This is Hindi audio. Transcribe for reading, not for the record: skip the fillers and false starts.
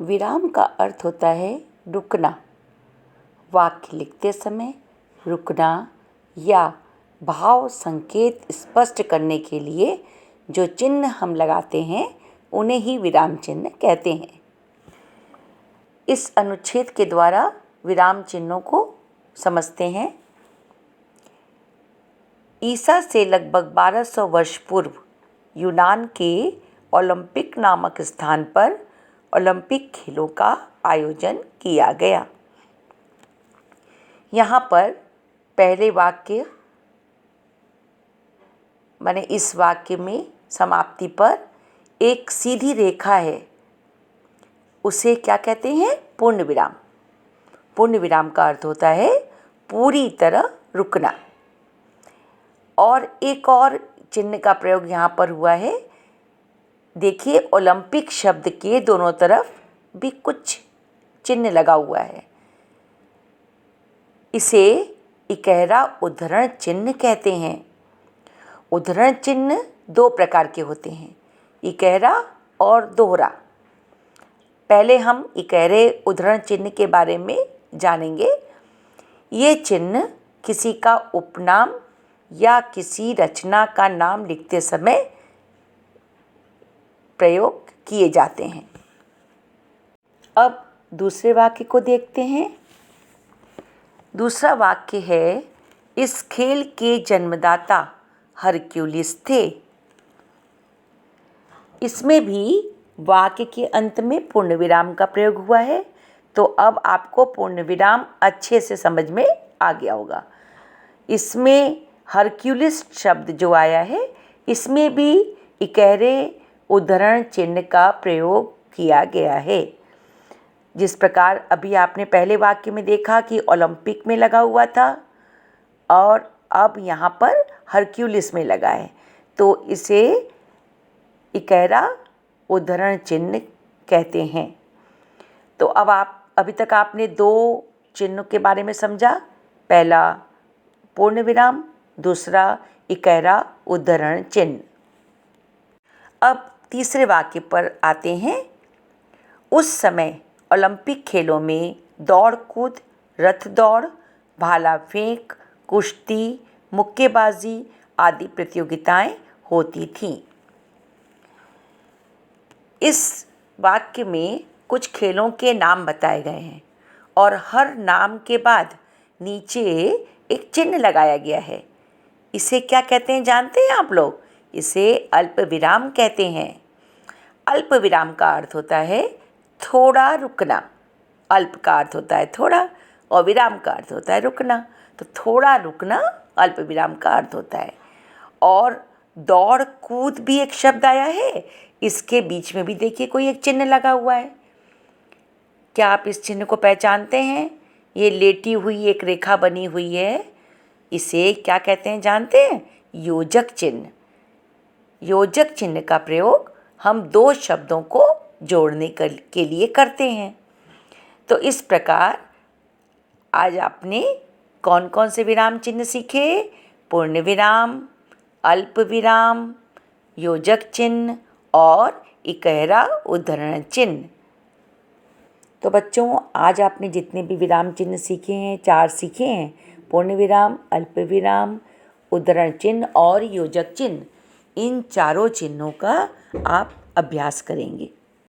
विराम का अर्थ होता है रुकना। वाक्य लिखते समय रुकना या भाव संकेत स्पष्ट करने के लिए जो चिन्ह हम लगाते हैं उन्हें ही विराम चिन्ह कहते हैं। इस अनुच्छेद के द्वारा विराम चिन्हों को समझते हैं। ईसा से लगभग 1200 वर्ष पूर्व यूनान के ओलंपिक नामक स्थान पर ओलंपिक खेलों का आयोजन किया गया। यहाँ पर पहले वाक्य माने इस वाक्य में समाप्ति पर एक सीधी रेखा है, उसे क्या कहते हैं? पूर्ण विराम। पूर्ण विराम का अर्थ होता है पूरी तरह रुकना। और एक और चिन्ह का प्रयोग यहाँ पर हुआ है। देखिए, ओलंपिक शब्द के दोनों तरफ भी कुछ चिन्ह लगा हुआ है। इसे इकहरा उद्धरण चिन्ह कहते हैं। उद्धरण चिन्ह दो प्रकार के होते हैं, इकहरा और दोहरा। पहले हम इकहरे उद्धरण चिन्ह के बारे में जानेंगे। ये चिन्ह किसी का उपनाम या किसी रचना का नाम लिखते समय प्रयोग किए जाते हैं। अब दूसरे वाक्य को देखते हैं। दूसरा वाक्य है, इस खेल के जन्मदाता हरक्यूलिस थे। इसमें भी वाक्य के अंत में पूर्ण विराम का प्रयोग हुआ है। तो अब आपको पूर्ण विराम अच्छे से समझ में आ गया होगा। इसमें हरक्यूलिस शब्द जो आया है, इसमें भी इकहरे उद्धरण चिन्ह का प्रयोग किया गया है। जिस प्रकार अभी आपने पहले वाक्य में देखा कि ओलंपिक में लगा हुआ था और अब यहाँ पर हरक्यूलिस में लगा है, तो इसे इकहरा उद्धरण चिन्ह कहते हैं। तो अब अभी तक आपने दो चिन्हों के बारे में समझा। पहला पूर्ण विराम, दूसरा इकहरा उद्धरण चिन्ह। अब तीसरे वाक्य पर आते हैं। उस समय ओलंपिक खेलों में दौड़ कूद, रथ दौड़, भाला फेंक, कुश्ती, मुक्केबाजी आदि प्रतियोगिताएं होती थीं। इस वाक्य में कुछ खेलों के नाम बताए गए हैं और हर नाम के बाद नीचे एक चिन्ह लगाया गया है। इसे क्या कहते हैं जानते हैं आप लोग? इसे अल्प विराम कहते हैं। अल्प विराम का अर्थ होता है थोड़ा रुकना। अल्प का अर्थ होता है थोड़ा और विराम का अर्थ होता है रुकना। तो थोड़ा रुकना अल्प विराम का अर्थ होता है। और दौड़ कूद भी एक शब्द आया है, इसके बीच में भी देखिए कोई एक चिन्ह लगा हुआ है। क्या आप इस चिन्ह को पहचानते हैं? ये लेटी हुई एक रेखा बनी हुई है, इसे क्या कहते हैं जानते हैं? योजक चिन्ह। योजक चिन्ह का प्रयोग हम दो शब्दों को जोड़ने के लिए करते हैं। तो इस प्रकार आज आपने कौन कौन से विराम चिन्ह सीखे? पूर्ण विराम, अल्प विराम, योजक चिन्ह और इकहरा उद्धरण चिन्ह। तो बच्चों, आज आपने जितने भी विराम चिन्ह सीखे हैं, 4 सीखे हैं, पूर्ण विराम, अल्प विराम, उद्धरण चिन्ह और योजक चिन्ह। इन चारों चिन्हों का आप अभ्यास करेंगे।